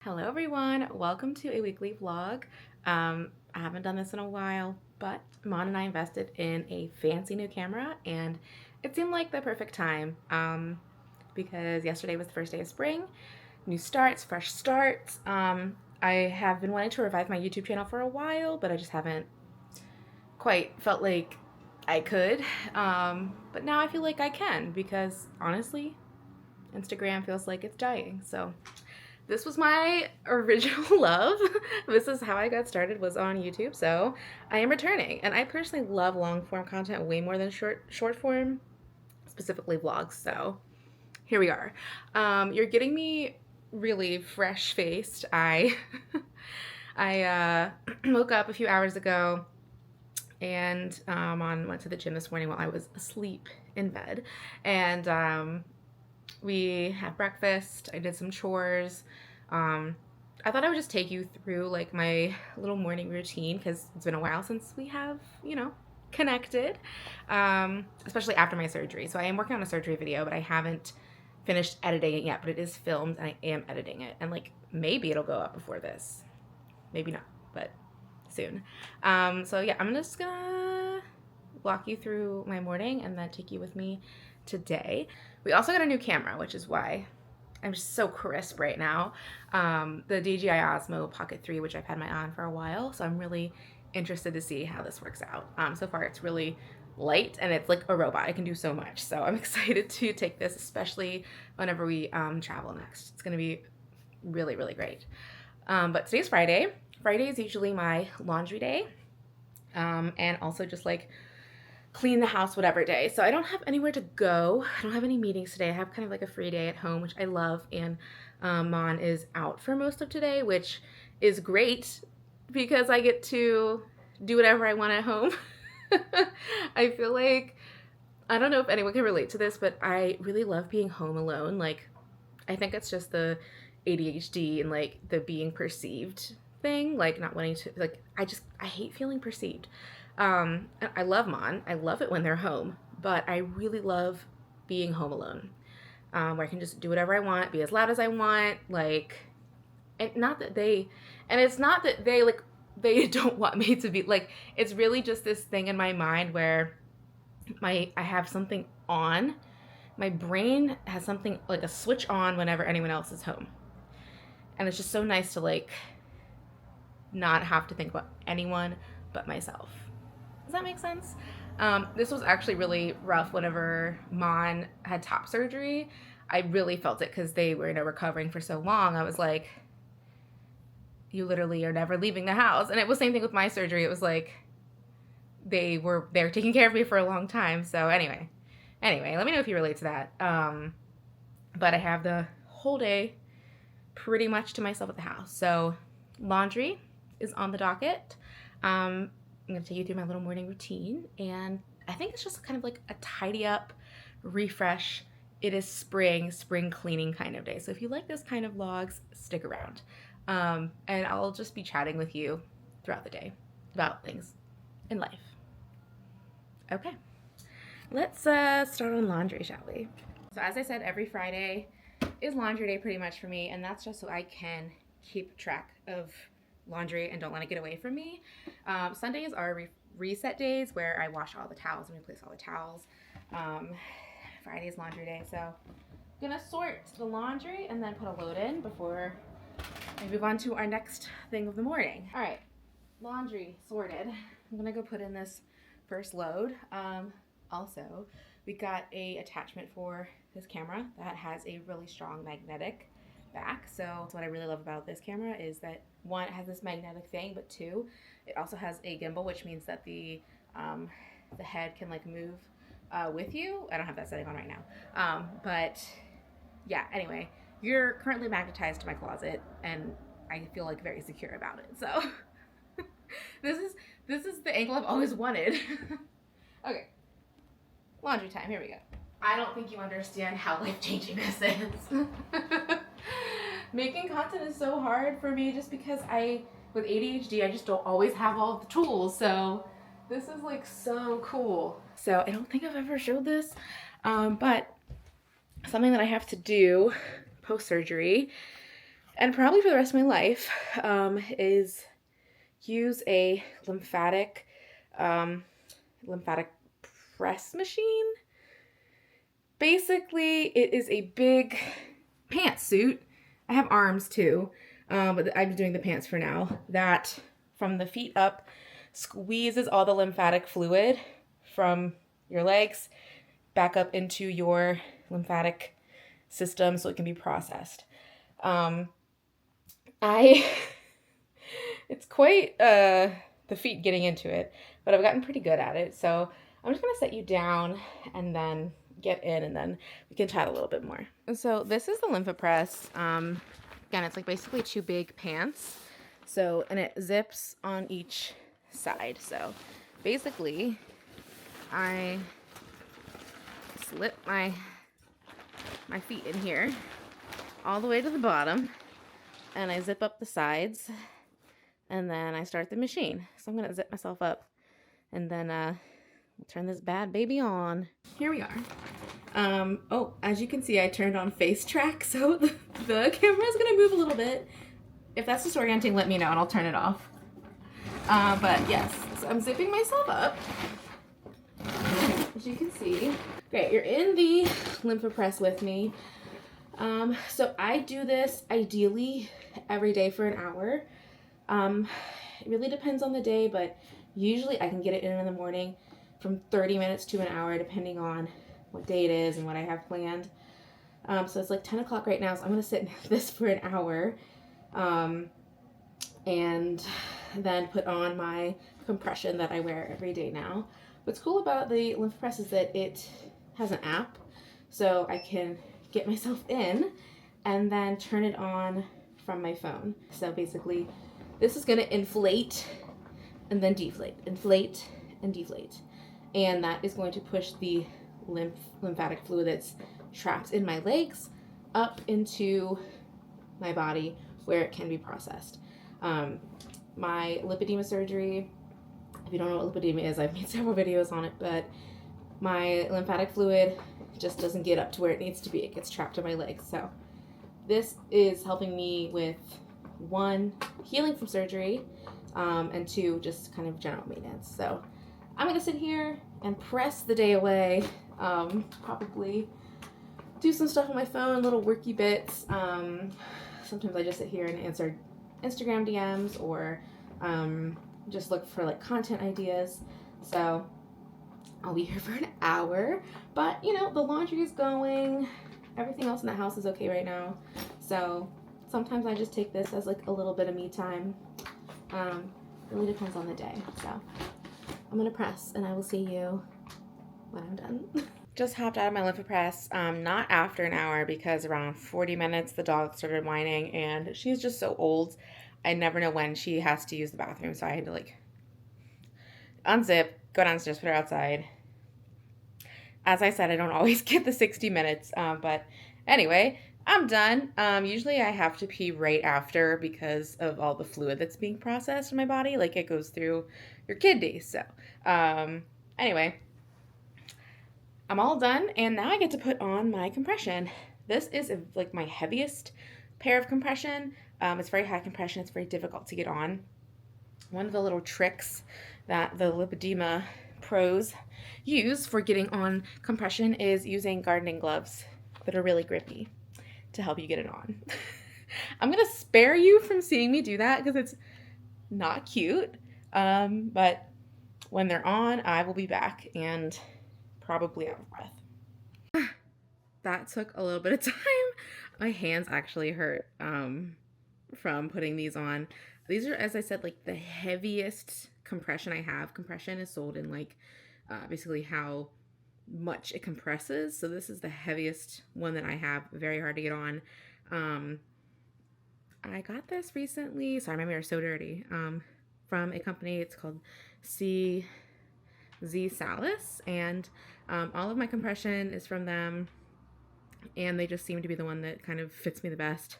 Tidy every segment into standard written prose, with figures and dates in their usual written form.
Hello everyone, welcome to a weekly vlog. I haven't done this in a while, but Mon and I invested in a fancy new camera and it seemed like the perfect time because yesterday was the first day of spring, new starts, fresh starts. I have been wanting to revive my YouTube channel for a while, but I just haven't quite felt like I could. But now I feel like I can because honestly, Instagram feels like it's dying, so this was my original love. This is how I got started, was on YouTube, so I am returning. And I personally love long form content way more than short form, specifically vlogs, so here we are. You're getting me really fresh faced. I woke up a few hours ago and went to the gym this morning while I was asleep in bed, and we had breakfast. I did some chores. I thought I would just take you through like my little morning routine because it's been a while since we have, connected, especially after my surgery. So I am working on a surgery video, but I haven't finished editing it yet, but it is filmed and I am editing it. And like maybe it'll go up before this. Maybe not, but soon. So yeah, I'm just gonna walk you through my morning and then take you with me today. We also got a new camera, which is why I'm just so crisp right now. The DJI Osmo Pocket 3, which I've had my on for a while, so I'm really interested to see how this works out. So far it's really light and it's like a robot. It can do so much, so I'm excited to take this, especially whenever we travel next. It's gonna be really, really great. But today's Friday. Friday is usually my laundry day, and also just like clean the house whatever day. So I don't have anywhere to go. I don't have any meetings today. I have kind of like a free day at home, which I love, and Mon is out for most of today, which is great because I get to do whatever I want at home. I feel like, I don't know if anyone can relate to this, but I really love being home alone. Like, I think it's just the ADHD and like the being perceived thing, like not wanting to, like, I hate feeling perceived. I love Mon. I love it when they're home, but I really love being home alone, where I can just do whatever I want, be as loud as I want, like, and not that they, and it's not that they, like, they don't want me to be, like, it's really just this thing in my mind where I have something on, my brain has something, like a switch on whenever anyone else is home. And it's just so nice to, like, not have to think about anyone but myself. Does that make sense? This was actually really rough whenever Mon had top surgery. I really felt it because they were, recovering for so long. I was like, you literally are never leaving the house. And it was the same thing with my surgery. It was like they were taking care of me for a long time. So anyway, let me know if you relate to that. But I have the whole day pretty much to myself at the house. So laundry is on the docket. I'm going to take you through my little morning routine, and I think it's just kind of like a tidy up, refresh. It is spring cleaning kind of day. So if you like this kind of vlogs, stick around. And I'll just be chatting with you throughout the day about things in life. Okay, let's start on laundry, shall we? So as I said, every Friday is laundry day pretty much for me, and that's just so I can keep track of laundry and don't let it get away from me. Sundays are reset days where I wash all the towels and replace all the towels. Friday is laundry day, so I'm gonna sort the laundry and then put a load in before I move on to our next thing of the morning. All right, laundry sorted. I'm gonna go put in this first load. Also, we got a attachment for this camera that has a really strong magnetic back. So what I really love about this camera is that one, it has this magnetic thing, but two, it also has a gimbal, which means that the head can like move with you. I don't have that setting on right now, but yeah. Anyway, you're currently magnetized to my closet, and I feel like very secure about it. So this is the angle I've always wanted. Okay, laundry time. Here we go. I don't think you understand how life-changing this is. Making content is so hard for me just because with ADHD, I just don't always have all the tools. So this is like so cool. So I don't think I've ever showed this, but something that I have to do post-surgery and probably for the rest of my life, is use a um, lymphatic press machine. Basically, it is a big pantsuit. I have arms too, but I'm doing the pants for now. That from the feet up squeezes all the lymphatic fluid from your legs back up into your lymphatic system so it can be processed. I it's quite the feat getting into it, but I've gotten pretty good at it. So I'm just gonna set you down and then get in, and then we can chat a little bit more. So this is the LymphaPress. Again, it's like basically two big pants. So, and it zips on each side. So basically I slip my feet in here all the way to the bottom, and I zip up the sides, and then I start the machine. So I'm gonna zip myself up, and then we'll turn this bad baby on. Here we are. Oh, as you can see, I turned on face track, so the camera is gonna move a little bit. If that's disorienting, let me know and I'll turn it off. But yes, so I'm zipping myself up, as you can see. Great, you're in the LymphaPress with me. So I do this ideally every day for an hour. It really depends on the day, but usually I can get it in the morning from 30 minutes to an hour, depending on what day it is and what I have planned. So it's like 10 o'clock right now, so I'm gonna sit in this for an hour, and then put on my compression that I wear every day now. What's cool about the LymphaPress is that it has an app, so I can get myself in and then turn it on from my phone. So basically, this is gonna inflate and then deflate, inflate and deflate. And that is going to push the lymphatic fluid that's trapped in my legs up into my body where it can be processed. My lipedema surgery, if you don't know what lipedema is, I've made several videos on it, but my lymphatic fluid just doesn't get up to where it needs to be. It gets trapped in my legs. So this is helping me with, one, healing from surgery, and two, just kind of general maintenance. So I'm gonna sit here and press the day away, probably do some stuff on my phone, little worky bits. Sometimes I just sit here and answer Instagram DMs, or just look for like content ideas. So I'll be here for an hour, but you know, the laundry is going, everything else in the house is okay right now. So sometimes I just take this as like a little bit of me time. Really depends on the day. So I'm gonna press, and I will see you when I'm done. Just hopped out of my LymphaPress, not after an hour, because around 40 minutes the dog started whining, and she's just so old. I never know when she has to use the bathroom, so I had to like unzip, go downstairs, put her outside. As I said, I don't always get the 60 minutes, but anyway, I'm done. Usually I have to pee right after because of all the fluid that's being processed in my body. Like, it goes through your kidneys. So anyway, I'm all done, and now I get to put on my compression. This is like my heaviest pair of compression. It's very high compression. It's very difficult to get on. One of the little tricks that the lipedema pros use for getting on compression is using gardening gloves that are really grippy to help you get it on. I'm gonna spare you from seeing me do that because it's not cute, but when they're on, I will be back and probably out of breath. That took a little bit of time. My hands actually hurt from putting these on. These are, as I said, like the heaviest compression I have. Compression is sold in like basically how much it compresses. So this is the heaviest one that I have. Very hard to get on. I got this recently. Sorry, my mirror's so dirty. From a company. It's called Z Salis, and all of my compression is from them, and they just seem to be the one that kind of fits me the best.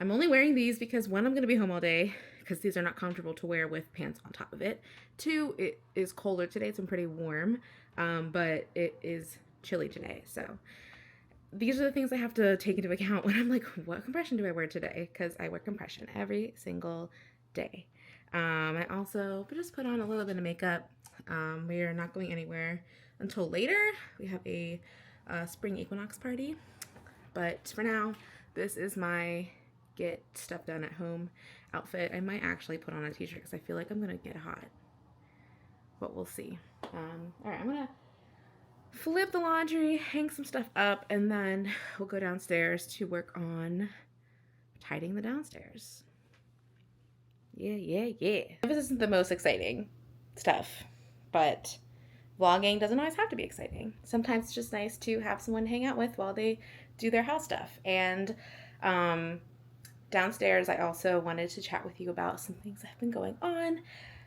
I'm only wearing these because, one, I'm going to be home all day because these are not comfortable to wear with pants on top of it. Two, it is colder today. It's been pretty warm, but it is chilly today. So these are the things I have to take into account when I'm like, what compression do I wear today? Because I wear compression every single day. I also just put on a little bit of makeup. We are not going anywhere until later. We have a spring equinox party. But for now, this is my get stuff done at home outfit. I might actually put on a t-shirt because I feel like I'm going to get hot. But we'll see. All right, I'm going to flip the laundry, hang some stuff up, and then we'll go downstairs to work on tidying the downstairs. Yeah. This isn't the most exciting stuff, but vlogging doesn't always have to be exciting. Sometimes it's just nice to have someone to hang out with while they do their house stuff. And downstairs, I also wanted to chat with you about some things that have been going on,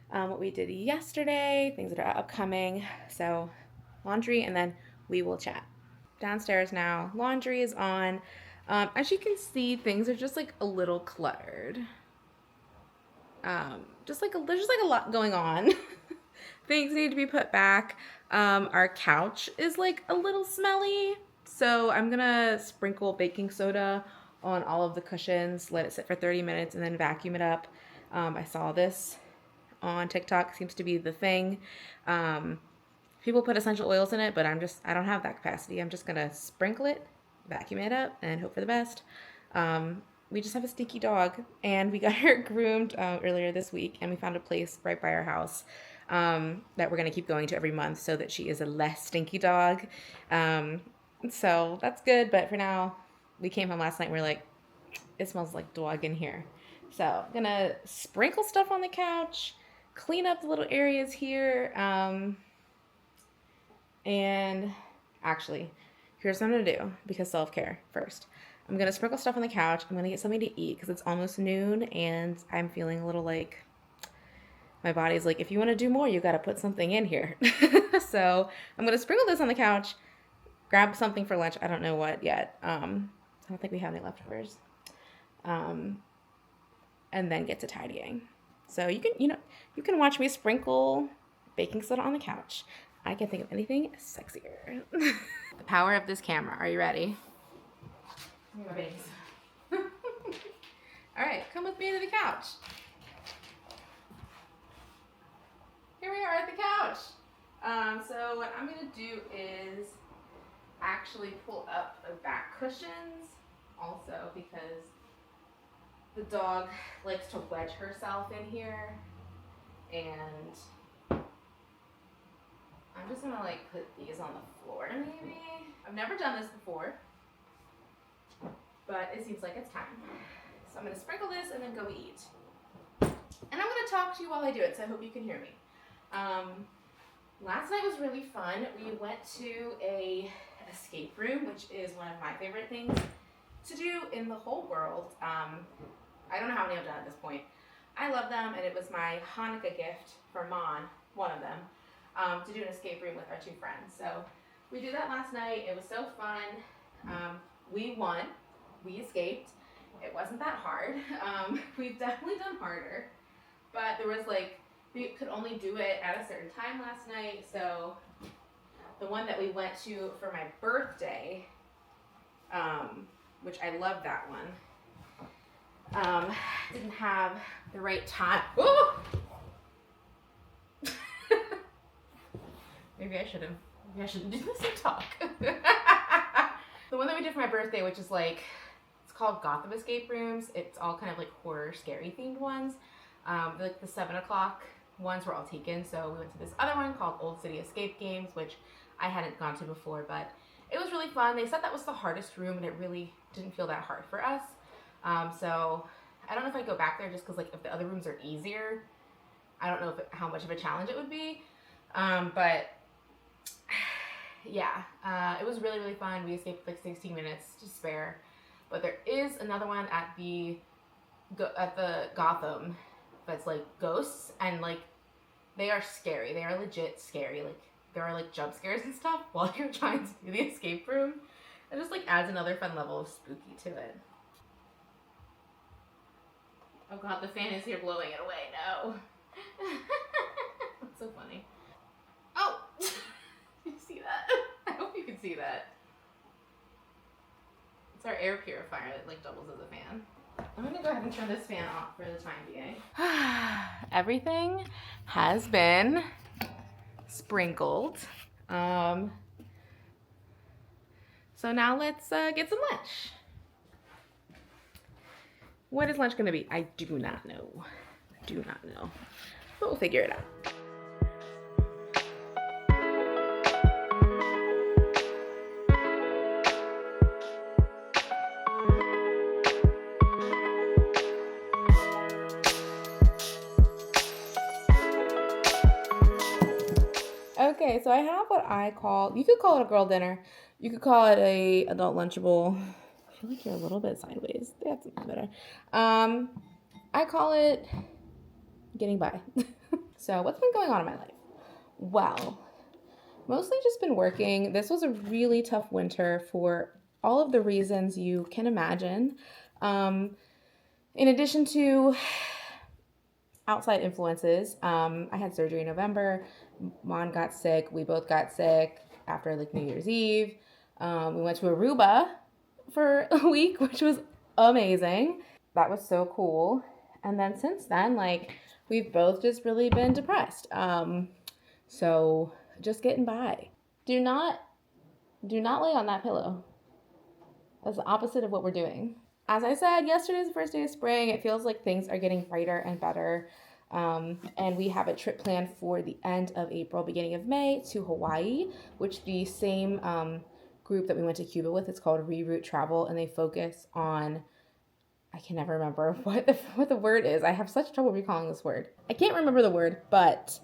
what we did yesterday, things that are upcoming. So laundry, and then we will chat. Downstairs now, laundry is on. As you can see, things are just like a little cluttered. There's just like a lot going on. Things need to be put back. Our couch is like a little smelly, so I'm gonna sprinkle baking soda on all of the cushions, let it sit for 30 minutes, and then vacuum it up. I saw this on TikTok, seems to be the thing. People put essential oils in it, but I don't have that capacity. I'm just gonna sprinkle it, vacuum it up, and hope for the best. We just have a stinky dog, and we got her groomed earlier this week, and we found a place right by our house that we're gonna keep going to every month so that she is a less stinky dog. So that's good, but for now, we came home last night and we're like, it smells like dog in here. So I'm gonna sprinkle stuff on the couch, clean up the little areas here, and actually, here's what I'm gonna do, because self-care first. I'm gonna sprinkle stuff on the couch. I'm gonna get something to eat because it's almost noon and I'm feeling a little like, my body's like, if you want to do more, you got to put something in here. So I'm gonna sprinkle this on the couch, grab something for lunch. I don't know what yet. I don't think we have any leftovers. And then get to tidying. So you can watch me sprinkle baking soda on the couch. I can't think of anything sexier. The power of this camera. Are you ready? My babies. All right, come with me to the couch. Here we are at the couch. So what I'm gonna do is actually pull up the back cushions also, because the dog likes to wedge herself in here, and I'm just gonna like put these on the floor maybe. I've never done this before, but it seems like it's time. So I'm gonna sprinkle this and then go eat. And I'm gonna talk to you while I do it, so I hope you can hear me. Last night was really fun. We went to an escape room, which is one of my favorite things to do in the whole world. I don't know how many I've done at this point. I love them, and it was my Hanukkah gift for Mon, one of them, to do an escape room with our two friends. So we did that last night. It was so fun. We won. We escaped. It wasn't that hard. We've definitely done harder, but there was like, we could only do it at a certain time last night. So the one that we went to for my birthday, which I love that one, didn't have the right time. Maybe I shouldn't do this and talk. The one that we did for my birthday, which is like, it's called Gotham Escape Rooms. It's all kind of like horror, scary themed ones. Like the 7 o'clock ones were all taken, so we went to this other one called Old City Escape Games, which I hadn't gone to before, but it was really fun. They said that was the hardest room, and it really didn't feel that hard for us. So I don't know if I'd go back there just because like if the other rooms are easier, I don't know how much of a challenge it would be. But yeah, it was really, really fun. We escaped like 16 minutes to spare. But there is another one at the Gotham that's like ghosts, and like they are scary. They are legit scary. Like there are like jump scares and stuff while you're trying to do the escape room. It just like adds another fun level of spooky to it. Oh god, the fan is here blowing it away. No. That's so funny. Oh! You see that? I hope you can see that. It's our air purifier that like doubles as a fan. I'm gonna go ahead and turn this fan off for the time being. Everything has been sprinkled. So now let's get some lunch. What is lunch gonna be? I do not know. But we'll figure it out. Okay, so I have what I call, you could call it a girl dinner. You could call it a adult Lunchable. I feel like you're a little bit sideways. That's better. I call it getting by. So what's been going on in my life? Well, mostly just been working. This was a really tough winter for all of the reasons you can imagine. In addition to outside influences, I had surgery in November. Mon got sick. We both got sick after like New Year's Eve. We went to Aruba for a week, which was amazing. That was so cool. And then since then, like, we've both just really been depressed. So just getting by. Do not lay on that pillow. That's the opposite of what we're doing. As I said, yesterday's the first day of spring. It feels like things are getting brighter and better. And we have a trip planned for the end of April, beginning of May to Hawaii, which the same group that we went to Cuba with, it's called Reroute Travel, and they focus on, I can never remember what the word is. I have such trouble recalling this word. I can't remember the word, but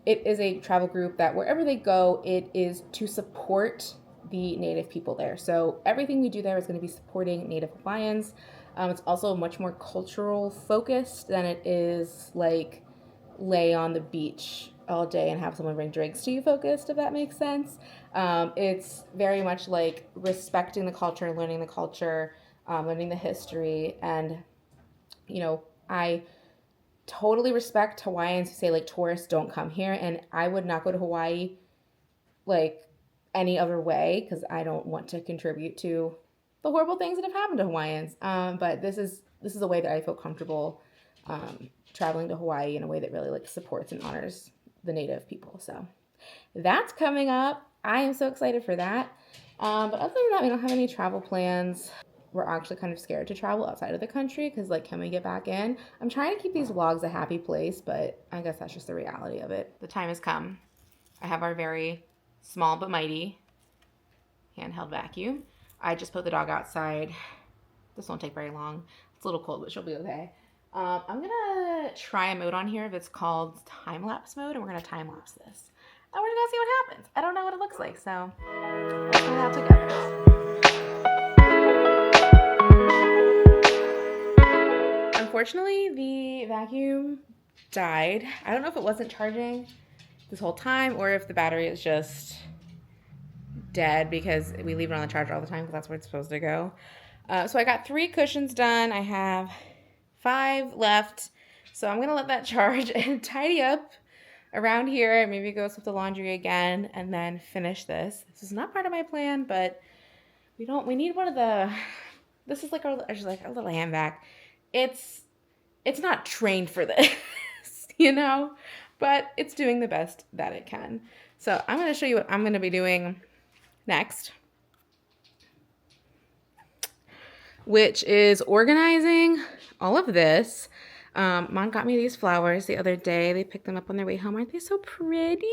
it is a travel group that wherever they go, it is to support the Native people there. So everything we do there is going to be supporting Native Hawaiians. It's also much more cultural focused than it is like lay on the beach all day and have someone bring drinks to you focused, if that makes sense. It's very much like respecting the culture, learning the culture, learning the history. And, you know, I totally respect Hawaiians who say like tourists don't come here. And I would not go to Hawaii like any other way because I don't want to contribute to the horrible things that have happened to Hawaiians. But this is a way that I feel comfortable traveling to Hawaii in a way that really like supports and honors the Native people. So that's coming up. I am so excited for that. But other than that, we don't have any travel plans. We're actually kind of scared to travel outside of the country because like, can we get back in? I'm trying to keep these vlogs a happy place, but I guess that's just the reality of it. The time has come. I have our very small but mighty handheld vacuum. I just put the dog outside. This won't take very long. It's a little cold, but she'll be okay. I'm gonna try a mode on here that's called time-lapse mode, and we're gonna time-lapse this. And we're gonna see what happens. I don't know what it looks like, so let's try it out together. Unfortunately, the vacuum died. I don't know if it wasn't charging this whole time or if the battery is just dead because we leave it on the charger all the time because that's where it's supposed to go. So I got 3 cushions done. I have 5 left. So I'm going to let that charge and tidy up around here. Maybe go with the laundry again and then finish this. This is not part of my plan, but we need one of the, this is like our little hand vac. It's not trained for this, you know, but it's doing the best that it can. So I'm going to show you what I'm going to be doing next, which is organizing all of this. Mom got me these flowers the other day. They picked them up on their way home. Aren't they so pretty?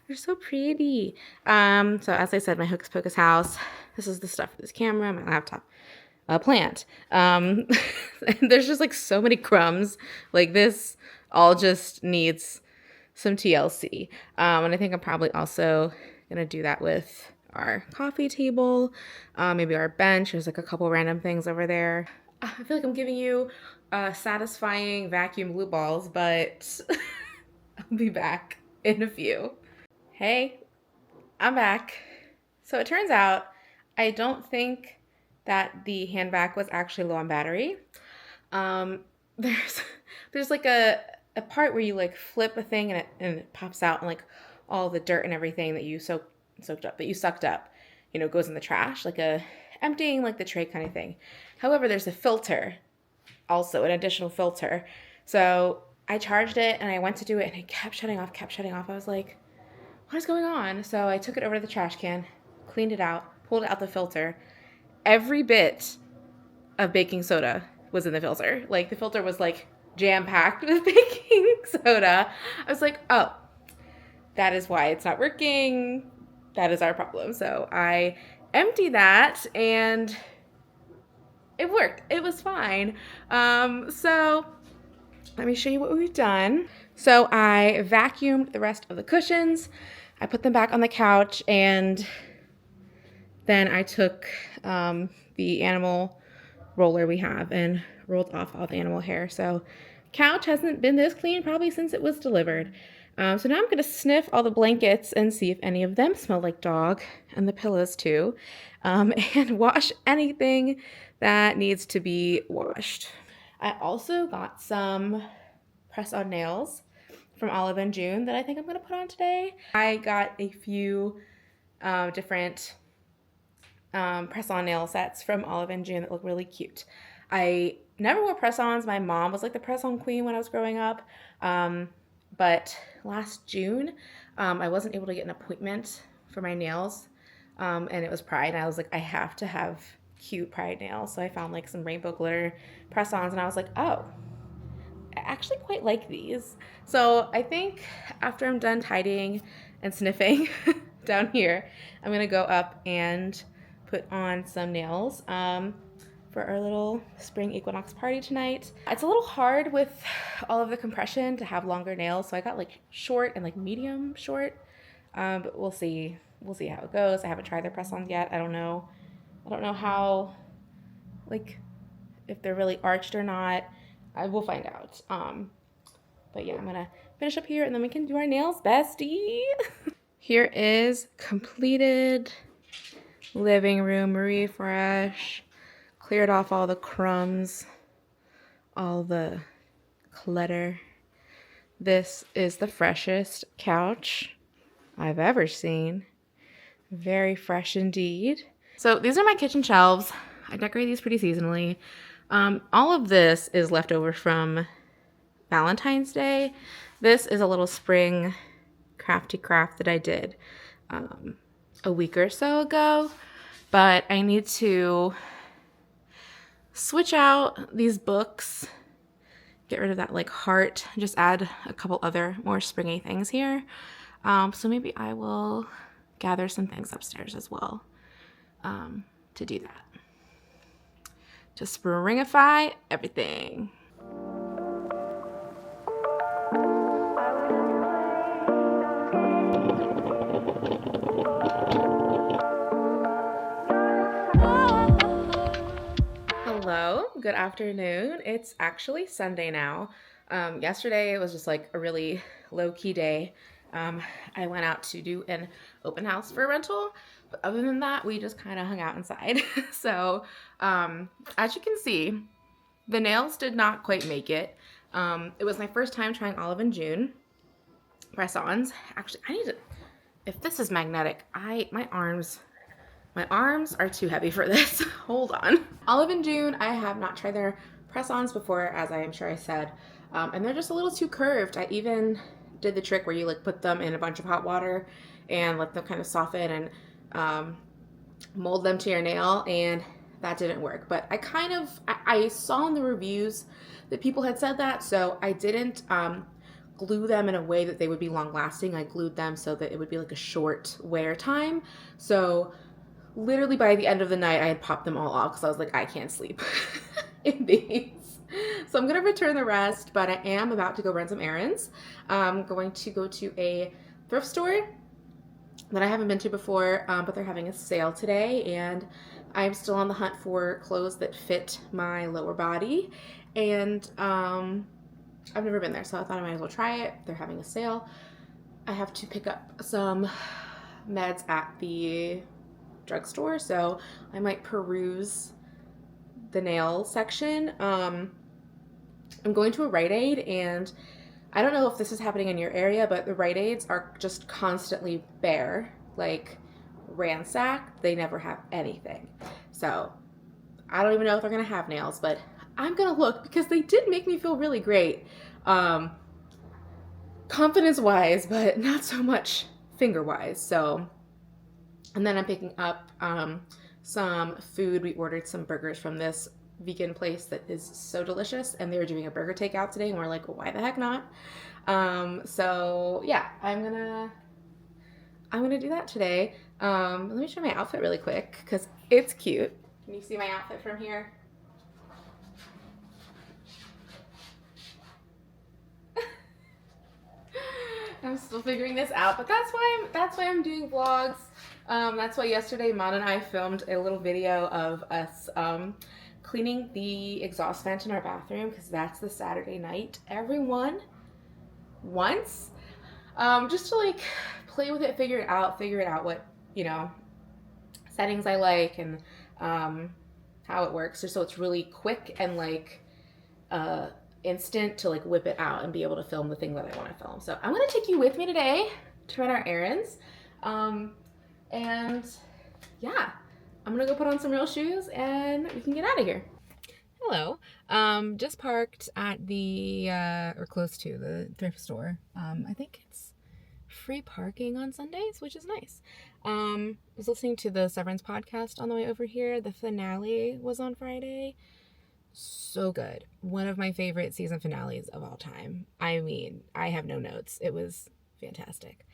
They're so pretty. So as I said, my Hocus Pocus house. This is the stuff for this camera, my laptop, a plant. There's just like so many crumbs. Like this all just needs some TLC. And I think I'm probably also gonna do that with our coffee table, maybe our bench. There's like a couple random things over there. I feel like I'm giving you satisfying vacuum blue balls, but I'll be back in a few. Hey, I'm back. So it turns out I don't think that the hand vac was actually low on battery. There's like a part where you like flip a thing and it pops out and like all the dirt and everything that you sucked up, you know, goes in the trash, like a emptying like the tray kind of thing. However, there's a filter, also an additional filter. So I charged it and I went to do it and it kept shutting off, kept shutting off. I was like, what is going on? So I took it over to the trash can, cleaned it out, pulled out the filter. Every bit of baking soda was in the filter. Like the filter was like jam-packed with baking soda. I was like, oh, that is why it's not working. That is our problem. So I emptied that and it worked. It was fine. So let me show you what we've done. So I vacuumed the rest of the cushions. I put them back on the couch, and then I took the animal roller we have and rolled off all the animal hair. So couch hasn't been this clean probably since it was delivered. So now I'm going to sniff all the blankets and see if any of them smell like dog, and the pillows too, and wash anything that needs to be washed. I also got some press-on nails from Olive and June that I think I'm going to put on today. I got a few different press-on nail sets from Olive and June that look really cute. I never wore press-ons. My mom was like the press-on queen when I was growing up. But last June, I wasn't able to get an appointment for my nails, and it was Pride, and I was like, I have to have cute Pride nails. So I found like some rainbow glitter press-ons, and I was like, oh, I actually quite like these. So I think after I'm done tidying and sniffing down here, I'm gonna go up and put on some nails for our little spring equinox party tonight. It's a little hard with all of the compression to have longer nails, so I got like short and like medium short, but we'll see how it goes. I haven't tried their press-ons yet. I don't know how, like, if they're really arched or not. I will find out. But yeah, I'm gonna finish up here and then we can do our nails, bestie. Here is completed living room refresh. Cleared off all the crumbs, all the clutter. This is the freshest couch I've ever seen. Very fresh indeed. So these are my kitchen shelves. I decorate these pretty seasonally. All of this is leftover from Valentine's Day. This is a little spring crafty craft that I did a week or so ago, but I need to switch out these books, get rid of that like heart, just add a couple other more springy things here. So maybe I will gather some things upstairs as well to do that. To springify everything. Hello, good afternoon. It's actually Sunday now. Yesterday it was just like a really low-key day. I went out to do an open house for a rental, but other than that, we just kind of hung out inside. So, as you can see, the nails did not quite make it. It was my first time trying Olive and June press-ons. Actually, I need to, if this is magnetic, my arms are too heavy for this. Hold on. Olive and June, I have not tried their press-ons before, as I am sure I said, and they're just a little too curved. I even did the trick where you like put them in a bunch of hot water and let them kind of soften and mold them to your nail, and that didn't work. But I saw in the reviews that people had said that, so I didn't glue them in a way that they would be long lasting. I glued them so that it would be like a short wear time. So literally by the end of the night, I had popped them all off because I was like, I can't sleep in these. So I'm going to return the rest, but I am about to go run some errands. I'm going to go to a thrift store that I haven't been to before, but they're having a sale today, and I'm still on the hunt for clothes that fit my lower body, and I've never been there, so I thought I might as well try it. They're having a sale. I have to pick up some meds at the drugstore, so I might peruse the nail section. I'm going to a Rite Aid, and I don't know if this is happening in your area, but the Rite Aids are just constantly bare, like ransacked. They never have anything. So I don't even know if they're going to have nails, but I'm going to look because they did make me feel really great. Confidence wise, but not so much finger wise. So, and then I'm picking up some food. We ordered some burgers from this vegan place that is so delicious, and they were doing a burger takeout today, and we're like, well, why the heck not? So yeah, I'm gonna do that today. Let me show my outfit really quick because it's cute. Can you see my outfit from here? I'm still figuring this out, but that's why I'm doing vlogs. That's why yesterday Mon and I filmed a little video of us cleaning the exhaust vent in our bathroom because that's the Saturday night everyone wants. Just to like play with it, figure it out what, you know, settings I like and how it works, just so it's really quick and like instant to like whip it out and be able to film the thing that I want to film. So I'm going to take you with me today to run our errands. And yeah, I'm going to go put on some real shoes and we can get out of here. Hello. Just parked at the, or close to the thrift store. I think it's free parking on Sundays, which is nice. I was listening to the Severance podcast on the way over here. The finale was on Friday. So good. One of my favorite season finales of all time. I mean, I have no notes. It was fantastic.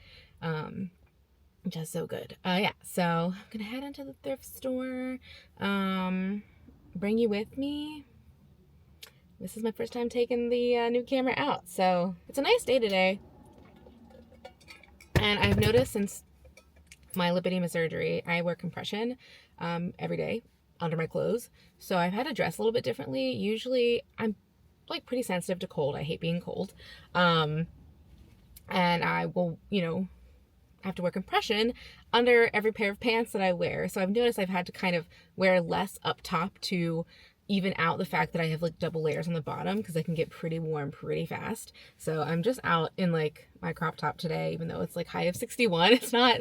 Just so good. Yeah, so I'm gonna head into the thrift store. Bring you with me. This is my first time taking the new camera out, so it's a nice day today. And I've noticed since my lip edema surgery, I wear compression every day under my clothes. So I've had to dress a little bit differently. Usually I'm like pretty sensitive to cold. I hate being cold. And I will, you know, have to wear compression under every pair of pants that I wear. So I've noticed I've had to kind of wear less up top to even out the fact that I have like double layers on the bottom because I can get pretty warm pretty fast. So I'm just out in like my crop top today, even though it's like high of 61. It's not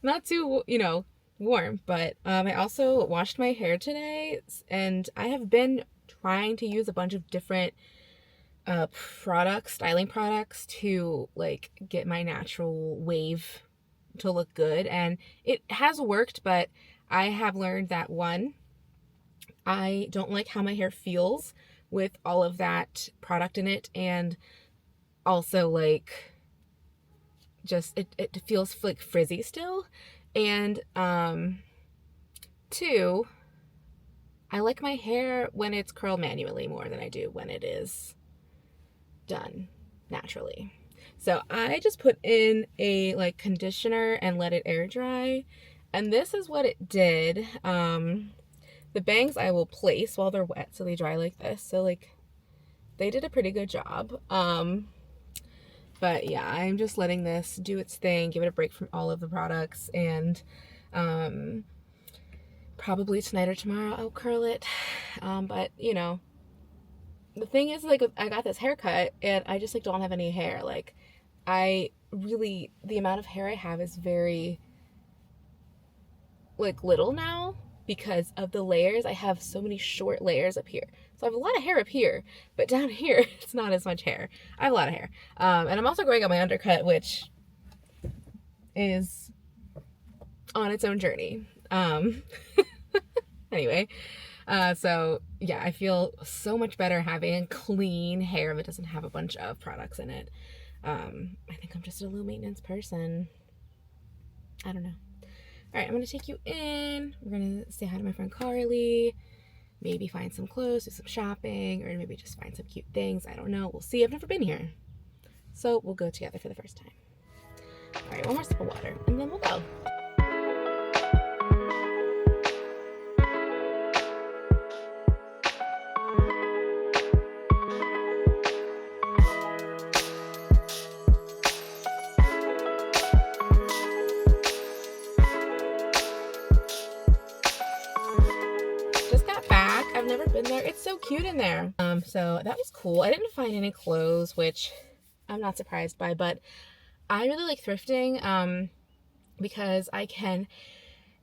not too, you know, warm. But I also washed my hair today, and I have been trying to use a bunch of different styling products to like get my natural wave to look good, and it has worked, but I have learned that one, I don't like how my hair feels with all of that product in it, and also like just it feels like frizzy still. And two, I like my hair when it's curled manually more than I do when it is done naturally. So I just put in a like conditioner and let it air dry, and this is what it did. The bangs I will place while they're wet so they dry like this. So like they did a pretty good job. But yeah, I'm just letting this do its thing, give it a break from all of the products, and probably tonight or tomorrow I'll curl it. But you know, the thing is, like, I got this haircut and I just like don't have any hair. Like, the amount of hair I have is very like little now because of the layers. I have so many short layers up here. So I have a lot of hair up here, but down here, it's not as much hair. I have a lot of hair. And I'm also growing out my undercut, which is on its own journey. Anyway, so yeah, I feel so much better having clean hair that doesn't have a bunch of products in it. I think I'm just a low maintenance person. I don't know. All right, I'm going to take you in. We're going to say hi to my friend Carly, maybe find some clothes, do some shopping, or maybe just find some cute things. I don't know. We'll see. I've never been here. So we'll go together for the first time. All right, one more sip of water, and then we'll go. I've never been there. It's so cute in there. So that was cool. I didn't find any clothes, which I'm not surprised by, but I really like thrifting because I can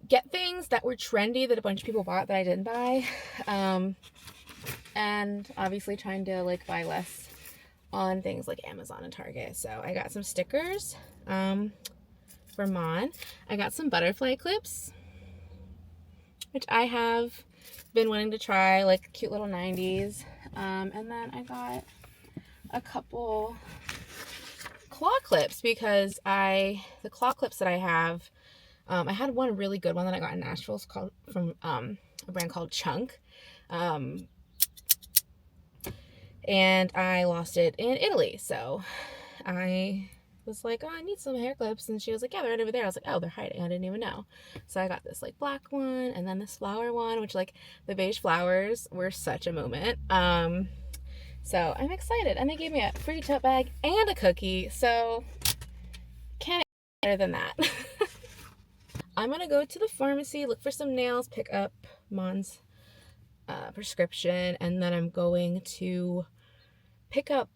get things that were trendy that a bunch of people bought that I didn't buy. And obviously trying to like buy less on things like Amazon and Target. So I got some stickers for Mon. I got some butterfly clips, which I have been wanting to try, like cute little 90s. And then I got a couple claw clips because the claw clips that I have, I had one really good one that I got in Nashville. It's called from a brand called Chunk. And I lost it in Italy. So I was like, oh, I need some hair clips. And she was like, yeah, they're right over there. I was like, oh, they're hiding. I didn't even know. So I got this like black one and then this flower one, which like the beige flowers were such a moment. So I'm excited. And they gave me a free tote bag and a cookie. So can't get better than that. I'm going to go to the pharmacy, look for some nails, pick up Mon's prescription, and then I'm going to pick up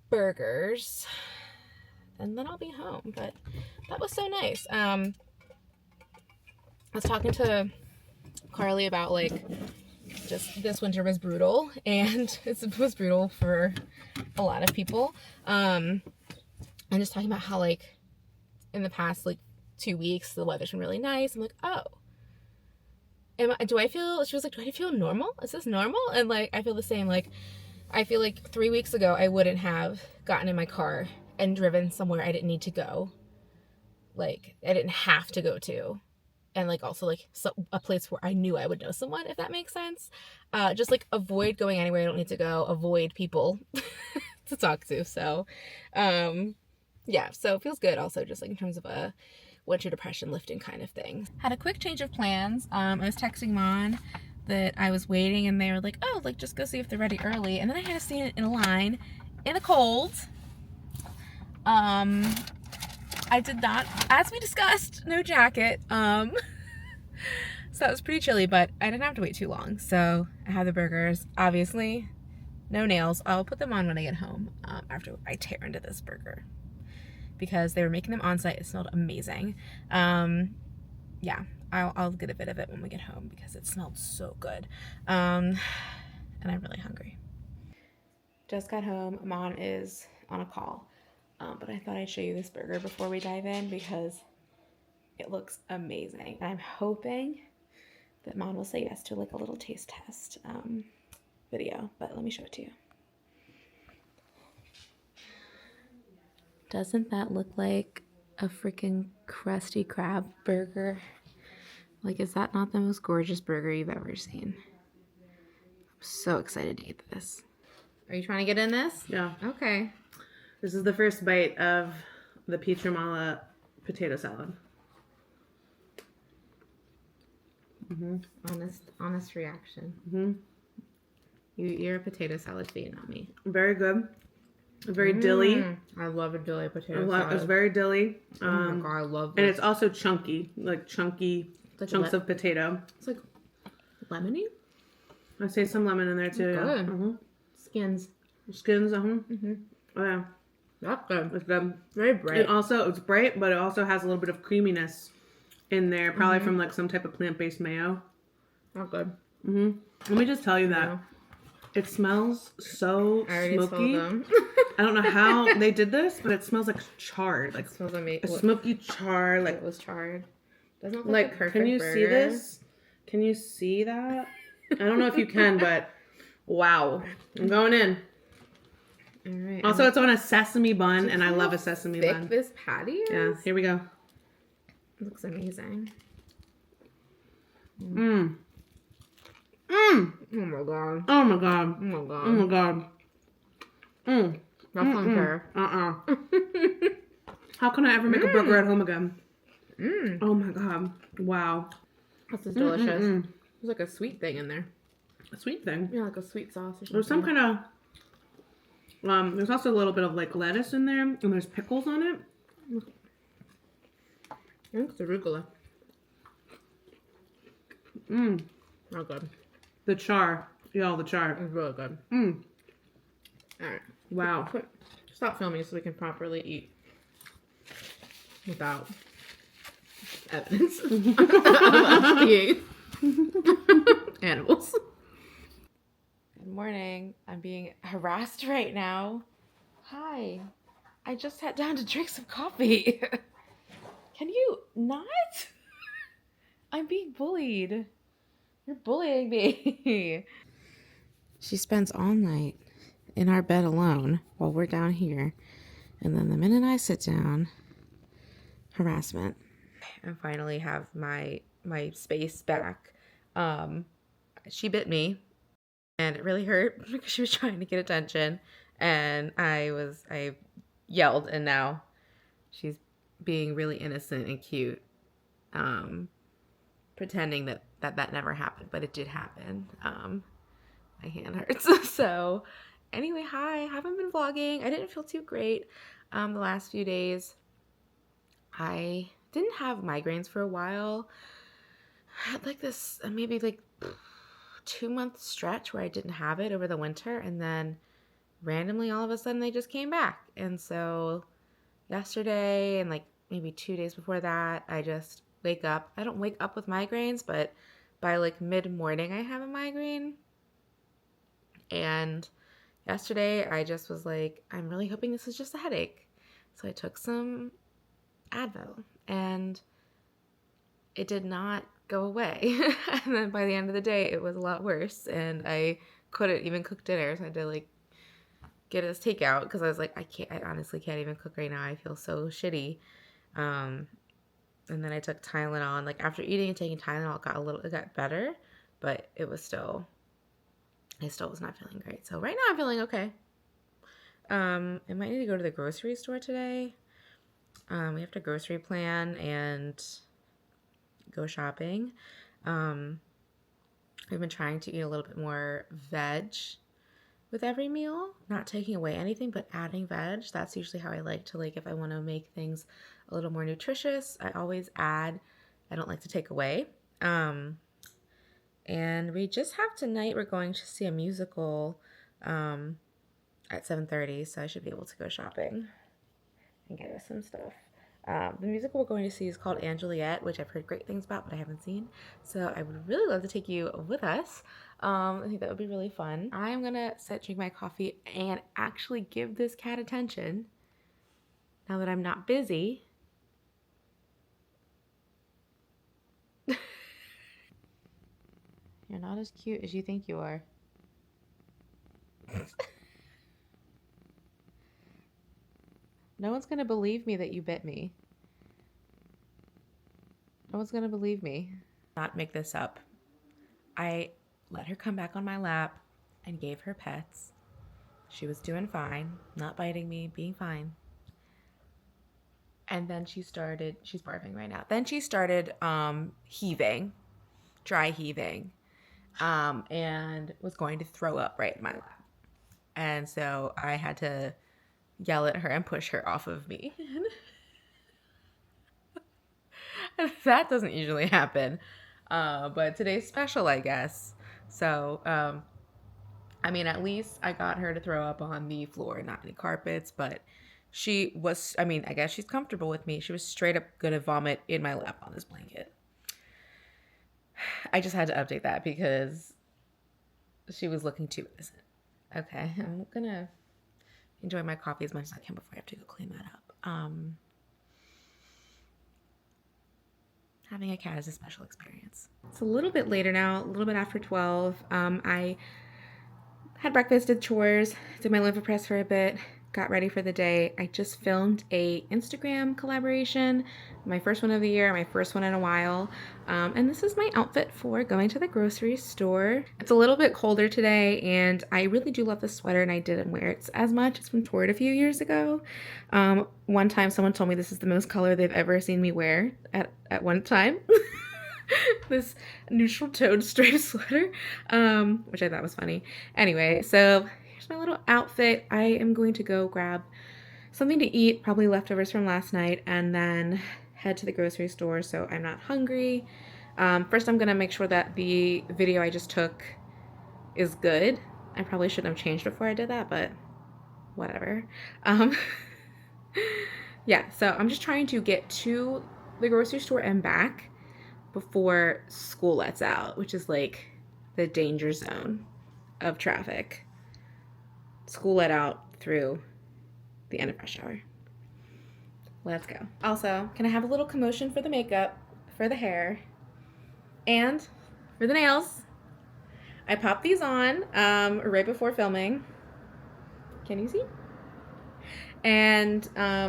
burgers, and then I'll be home. But that was so nice. I was talking to Carly about like just this winter was brutal, and it was brutal for a lot of people. And just talking about how like in the past like 2 weeks the weather's been really nice. I'm like, oh, do I feel, she was like, do I feel normal? Is this normal? And like I feel the same. Like I feel like 3 weeks ago I wouldn't have gotten in my car and driven somewhere I didn't need to go. Like I didn't have to go to. And like also like a place where I knew I would know someone, if that makes sense. Just like avoid going anywhere I don't need to go. Avoid people to talk to. So yeah, so it feels good also just like in terms of a winter depression lifting kind of thing. Had a quick change of plans. I was texting Mon that I was waiting and they were like, oh, like just go see if they're ready early. And then I had to stand in a line in the cold. I did not, as we discussed, no jacket. So that was pretty chilly, but I didn't have to wait too long. So I have the burgers, obviously, no nails. I'll put them on when I get home after I tear into this burger because they were making them on site. It smelled amazing. Yeah, I'll get a bit of it when we get home because it smelled so good. And I'm really hungry. Just got home. Mon is on a call. But I thought I'd show you this burger before we dive in because it looks amazing. And I'm hoping that Mon will say yes to like a little taste test video, but let me show it to you. Doesn't that look like a freaking Krusty Krab burger? Like, is that not the most gorgeous burger you've ever seen? I'm so excited to eat this. Are you trying to get in this? Yeah. Okay. This is the first bite of the Pietra Mala potato salad. Honest reaction. You're a potato salad fiend, not me. Very good. Very dilly. I love a dilly potato salad. It's very dilly. Oh my god, I love this. And it's also chunky, like chunky chunks of potato. It's like lemony. I say some lemon in there too. Good. Skins. Oh yeah. That's good. It's good. Very bright. It's bright, but it also has a little bit of creaminess in there, probably from like some type of plant-based mayo. Not good. Let me just tell you that it smells so smoky. I don't know how they did this, but it smells like charred. Like it smells amazing. A smoky char. Like it was charred. Doesn't look like a perfect can you burger. see this? Can you see that? I don't know if you can, but wow. I'm going in. All right. Also, it's on a sesame bun, and I love a sesame bun. This patty is? Yeah, here we go. It looks amazing. Oh my god. Oh my god. Oh my god. Oh my god. That's unfair. How can I ever make a burger at home again? Oh my god. Wow. This is delicious. There's like a sweet thing in there. A sweet thing? Yeah, like a sweet sauce or something. There's some kind of... there's also a little bit of like lettuce in there, and there's pickles on it. I think it's arugula. Not good. The char. Yeah, the char. It's really good. Alright. Wow. Stop filming so we can properly eat without evidence of us being animals. Good morning. I'm being harassed right now. Hi. I just sat down to drink some coffee. Can you not? I'm being bullied. You're bullying me. She spends all night in our bed alone while we're down here. And then the minute I sit down, harassment. I finally have my space back. She bit me and it really hurt because she was trying to get attention. And I yelled, and now she's being really innocent and cute. Pretending that never happened, but it did happen. My hand hurts. So anyway, hi. I haven't been vlogging. I didn't feel too great the last few days. I didn't have migraines for a while. I had like this maybe like 2-month stretch where I didn't have it over the winter, and then randomly all of a sudden they just came back. And so yesterday and like maybe 2 days before that, I just wake up. I don't wake up with migraines, but by like mid-morning I have a migraine. And yesterday I just was like, I'm really hoping this is just a headache. So I took some Advil and it did not go away. And then by the end of the day it was a lot worse, and I couldn't even cook dinner, so I had to like get it as takeout because I was like, I honestly can't even cook right now. I feel so shitty. And then I took Tylenol, and like after eating and taking Tylenol, it got better, but I still was not feeling great. So right now I'm feeling okay. I might need to go to the grocery store today. We have to grocery plan and go shopping. I've been trying to eat a little bit more veg with every meal, not taking away anything, but adding veg. That's usually how I like to, like, if I want to make things a little more nutritious, I always add. I don't like to take away. And we just have tonight, we're going to see a musical at 7:30, so I should be able to go shopping and get us some stuff. The musical we're going to see is called Angeliette, which I've heard great things about, but I haven't seen. So I would really love to take you with us. I think that would be really fun. I'm gonna drink my coffee and actually give this cat attention now that I'm not busy. You're not as cute as you think you are. No one's gonna believe me that you bit me. No one's gonna believe me. Not make this up. I let her come back on my lap and gave her pets. She was doing fine, not biting me, being fine. And then she's barfing right now. Then she started heaving, dry heaving, and was going to throw up right in my lap. And so I had to yell at her and push her off of me. That doesn't usually happen. But today's special, I guess. So, I mean, at least I got her to throw up on the floor, not any carpets, but she was, I mean, I guess she's comfortable with me. She was straight up gonna vomit in my lap on this blanket. I just had to update that because she was looking too innocent. Okay, I'm gonna enjoy my coffee as much as I can before I have to go clean that up. Having a cat is a special experience. It's a little bit later now, a little bit after 12. I had breakfast, did chores, did my liver press for a bit, got ready for the day. I just filmed a Instagram collaboration, my first one of the year, my first one in a while. And this is my outfit for going to the grocery store. It's a little bit colder today, and I really do love this sweater, and I didn't wear it as much. It's from Torrid a few years ago. One time someone told me this is the most color they've ever seen me wear at one time. This neutral toned striped sweater, which I thought was funny. Anyway, so here's my little outfit. I am going to go grab something to eat, probably leftovers from last night, and then head to the grocery store so I'm not hungry. First, I'm gonna make sure that the video I just took is good. I probably shouldn't have changed before I did that, but whatever. Yeah, so I'm just trying to get to the grocery store and back before school lets out, which is like the danger zone of traffic. School let out through the end of rush hour. Let's go. Also, can I have a little commotion for the makeup, for the hair, and for the nails? I popped these on right before filming. Can you see? And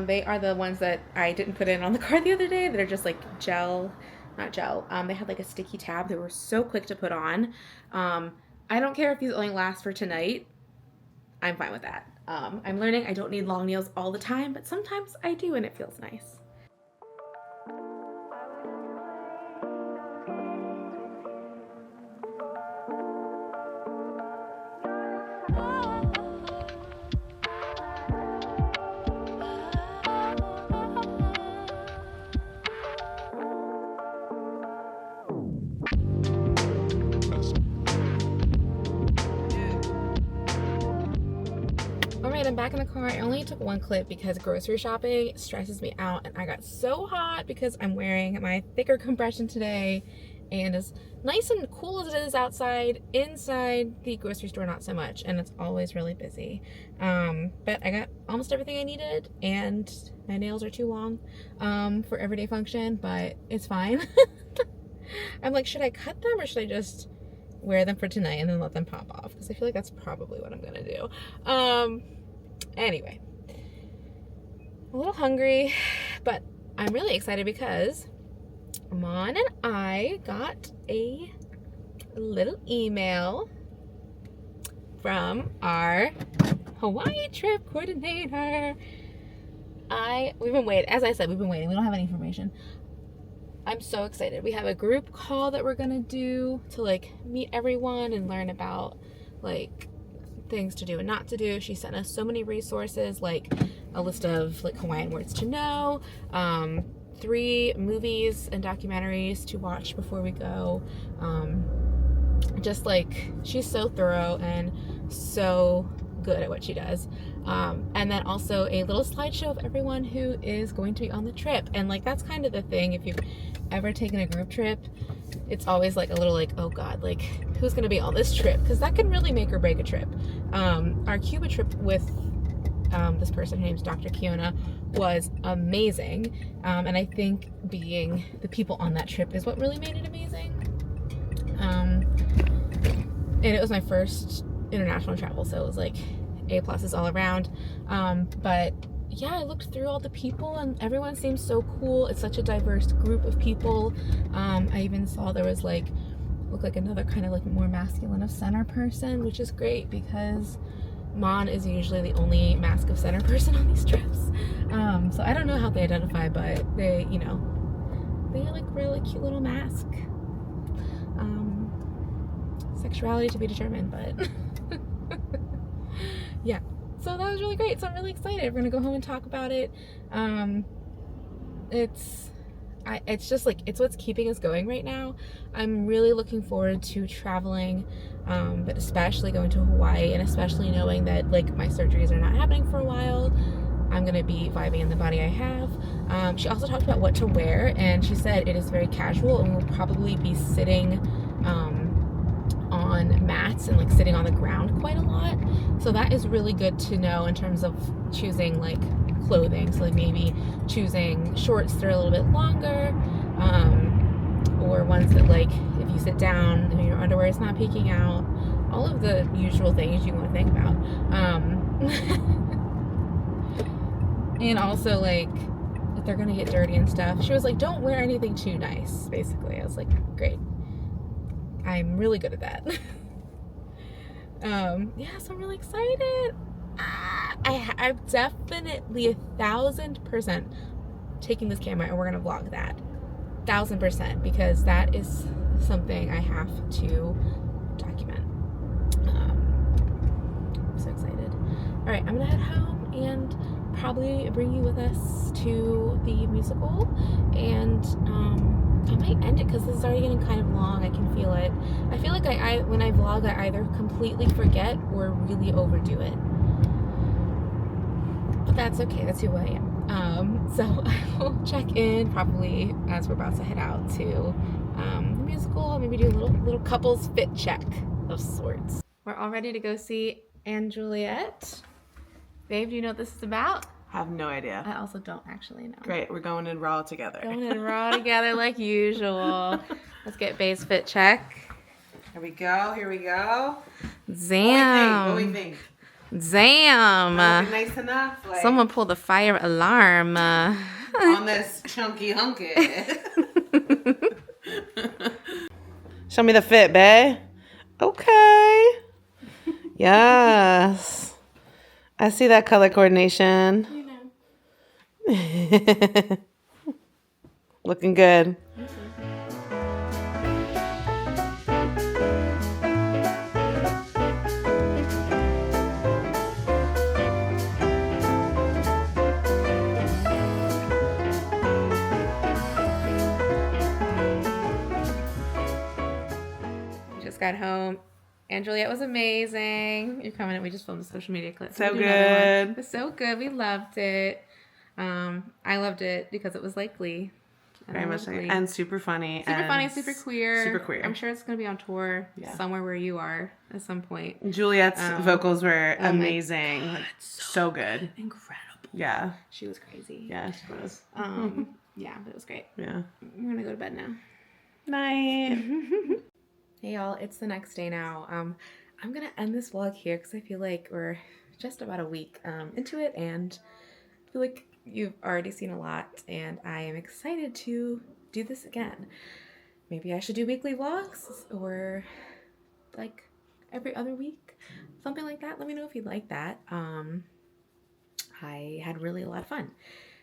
they are the ones that I didn't put in on the car the other day that are just like gel, not gel. They had like a sticky tab. They were so quick to put on. I don't care if these only last for tonight. I'm fine with that. I'm learning I don't need long nails all the time, but sometimes I do and it feels nice. I'm back in the car. I only took one clip because grocery shopping stresses me out, and I got so hot because I'm wearing my thicker compression today, and as nice and cool as it is outside, inside the grocery store not so much, and it's always really busy. But I got almost everything I needed, and my nails are too long for everyday function, but it's fine. I'm like, should I cut them or should I just wear them for tonight and then let them pop off? Because I feel like that's probably what I'm gonna do. Anyway, a little hungry, but I'm really excited because Mon and I got a little email from our Hawaii trip coordinator. We've been waiting. As I said, we've been waiting. We don't have any information. I'm so excited. We have a group call that we're gonna do to like meet everyone and learn about like things to do and not to do. She sent us so many resources, like a list of like Hawaiian words to know, 3 movies and documentaries to watch before we go. Just like, she's so thorough and so good at what she does. And then also a little slideshow of everyone who is going to be on the trip. And like, that's kind of the thing, if you've ever taken a group trip, it's always like a little like, oh God, like who's gonna be on this trip? Because that can really make or break a trip. Our Cuba trip with this person, her name's Dr. Kiona, was amazing. And I think being the people on that trip is what really made it amazing. And it was my first international travel, so it was like A+s all around. But yeah, I looked through all the people and everyone seems so cool. It's such a diverse group of people. I even saw there was like, looked like another kind of like more masculine of center person, which is great because Mon is usually the only mask of center person on these trips. So I don't know how they identify, but they, you know, they like really cute little mask. Sexuality to be determined, but yeah. So that was really great. So I'm really excited. We're gonna go home and talk about it. It's just like, it's what's keeping us going right now. I'm really looking forward to traveling, but especially going to Hawaii, and especially knowing that like my surgeries are not happening for a while. I'm gonna be vibing in the body I have. She also talked about what to wear, and she said it is very casual and we'll probably be sitting on mats and like sitting on the ground quite a lot. So that is really good to know in terms of choosing like clothing. So like maybe choosing shorts that are a little bit longer, or ones that like if you sit down and your underwear is not peeking out, all of the usual things you want to think about. And also like if they're gonna get dirty and stuff. She was like, don't wear anything too nice, basically. I was like, great. I'm really good at that. Yeah, so I'm really excited. I'm definitely 1,000% taking this camera and we're gonna vlog that. 1,000%, because that is something I have to document. I'm so excited. All right, I'm gonna head home and probably bring you with us to the musical, and I might end it because this is already getting kind of long. I can feel it. I feel like when I vlog, I either completely forget or really overdo it. But that's okay. That's who I am. So I will check in probably as we're about to head out to the musical. Maybe do a little couples fit check of sorts. We're all ready to go see Anne Juliet. Babe, do you know what this is about? Have no idea. I also don't actually know. Great, we're going in raw together. Going in raw together like usual. Let's get Babe's fit check. Here we go. Zam. What do we think? Zam. Nice enough. Like, someone pulled the fire alarm. On this chunky hunky. Show me the fit, babe. Okay. Yes. I see that color coordination. You know. Looking good. Just got home. Anne Juliet was amazing. You're coming in. We just filmed a social media clip. So good. It was so good. We loved it. I loved it because it was like Glee. Very much so. And super funny. Super funny, super queer. Super queer. I'm sure it's going to be on tour somewhere where you are at some point. Juliet's vocals were amazing. Like, so good. Incredible. Yeah. She was crazy. Yeah, she was. Yeah, but it was great. Yeah. We're going to go to bed now. Night. Hey y'all, it's the next day now. I'm gonna end this vlog here because I feel like we're just about a week into it, and I feel like you've already seen a lot, and I am excited to do this again. Maybe I should do weekly vlogs or like every other week, something like that. Let me know if you'd like that. I had really a lot of fun.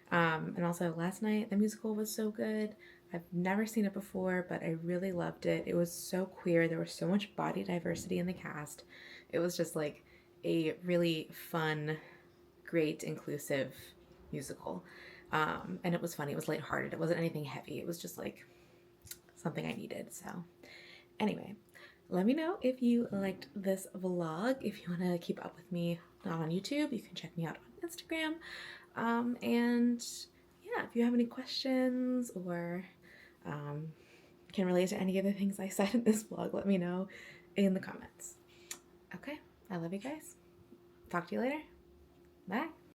And also last night the musical was so good. I've never seen it before, but I really loved it. It was so queer. There was so much body diversity in the cast. It was just like a really fun, great, inclusive musical. And it was funny. It was lighthearted. It wasn't anything heavy. It was just like something I needed. So anyway, let me know if you liked this vlog. If you want to keep up with me on YouTube, you can check me out on Instagram. And yeah, if you have any questions or can relate to any of the things I said in this vlog, let me know in the comments. Okay, I love you guys. Talk to you later. Bye.